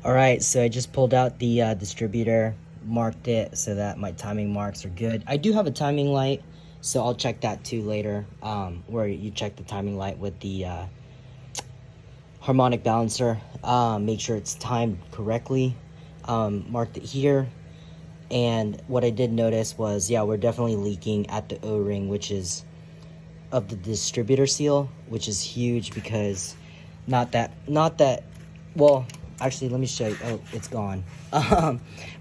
All right, so I just pulled out the distributor, marked it so that my timing marks are good. I do have a timing light, so I'll check that too later, where you check the timing light with the harmonic balancer. Make sure it's timed correctly. Marked it here. And what I did notice was, yeah, we're definitely leaking at the O-ring, which is of the distributor seal, which is huge because well, actually, let me show you. Oh, it's gone.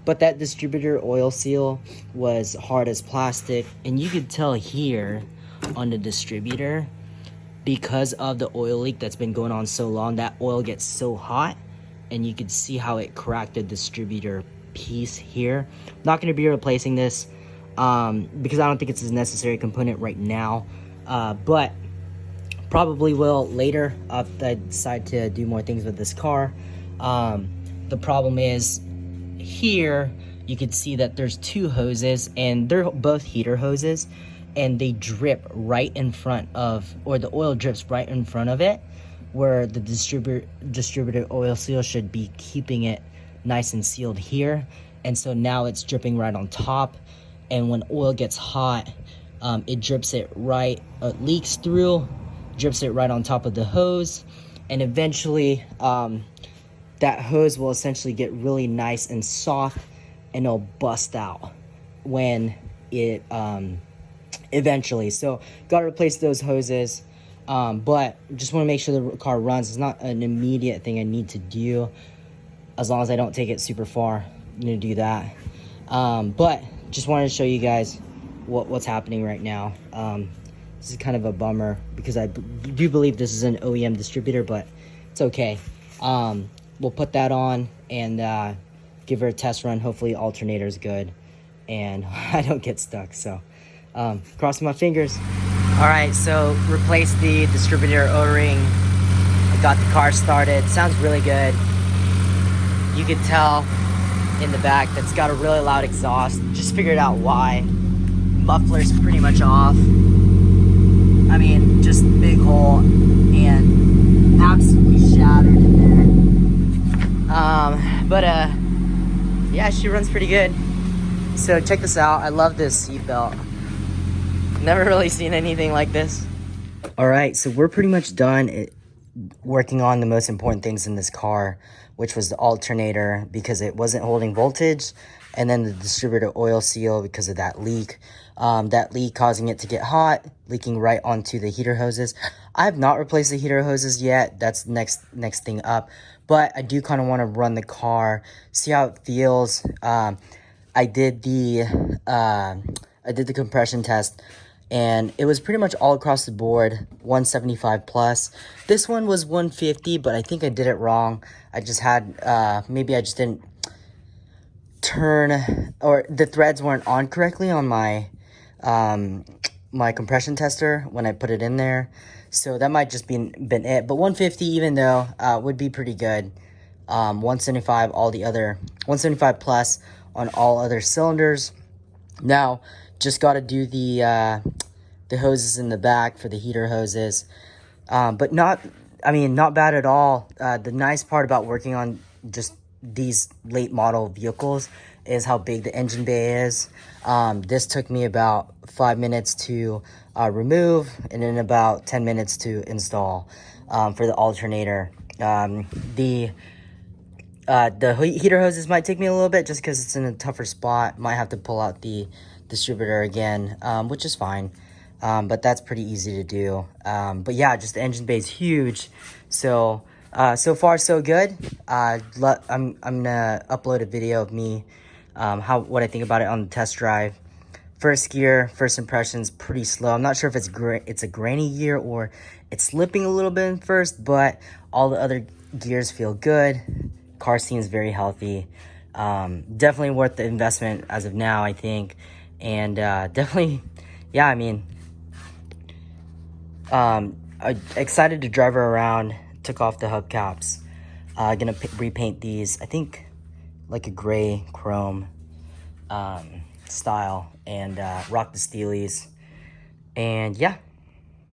But that distributor oil seal was hard as plastic, and you could tell here on the distributor, because of the oil leak that's been going on so long, that oil gets so hot, and you could see how it cracked the distributor piece here. I'm not going to be replacing this because I don't think it's a necessary component right now, but probably will later if I decide to do more things with this car. The problem is here you can see that there's two hoses, and they're both heater hoses, and they drip right in front of, or the oil drips right in front of it, where the distributor oil seal should be keeping it nice and sealed here. And so now it's dripping right on top, and when oil gets hot, it drips it right, leaks through, drips it right on top of the hose, and eventually that hose will essentially get really nice and soft, and it'll bust out when it eventually. So gotta replace those hoses, but just want to make sure the car runs. It's not an immediate thing I need to do. As long as I don't take it super far, I'm gonna do that. But just wanted to show you guys what's happening right now. This is kind of a bummer because I do believe this is an OEM distributor, but it's okay. We'll put that on and give her a test run. Hopefully alternator's good and I don't get stuck. So crossing my fingers. All right, so replace the distributor O-ring. I got the car started. Sounds really good. You can tell in the back that's got a really loud exhaust. Just figured out why. Muffler's pretty much off. I mean, just big hole and absolutely shattered in there. But yeah, she runs pretty good. So check this out. I love this seatbelt. Never really seen anything like this. All right, so we're pretty much done working on the most important things in this car, which was the alternator because it wasn't holding voltage, and then the distributor oil seal because of that leak. That leak causing it to get hot, leaking right onto the heater hoses. I have not replaced the heater hoses yet. That's next thing up. But I do kind of want to run the car, see how it feels. I did the compression test, and it was pretty much all across the board 175 plus. This one was 150, but I think I did it wrong. I just had maybe I just didn't turn, or the threads weren't on correctly on my my compression tester when I put it in there. So that might just been it. But 150, even though would be pretty good. 175 175 plus on all other cylinders. Now just got to do the hoses in the back for the heater hoses, but not bad at all. The nice part about working on just these late model vehicles is how big the engine bay is. This took me about 5 minutes to remove, and then about 10 minutes to install for the alternator. The heater hoses might take me a little bit just because it's in a tougher spot. Might have to pull out the distributor again, which is fine. But that's pretty easy to do. But yeah, just the engine bay is huge. So so far so good. I'm gonna upload a video of me what I think about it on the test drive. First gear, first impressions, pretty slow. I'm not sure if it's a grainy gear or it's slipping a little bit in first, but all the other gears feel good. Car seems very healthy. Definitely worth the investment as of now, I think. And definitely, yeah, I mean, excited to drive her around. Took off the hubcaps. Gonna repaint these, I think, like a gray chrome style, and rock the steelies. And yeah,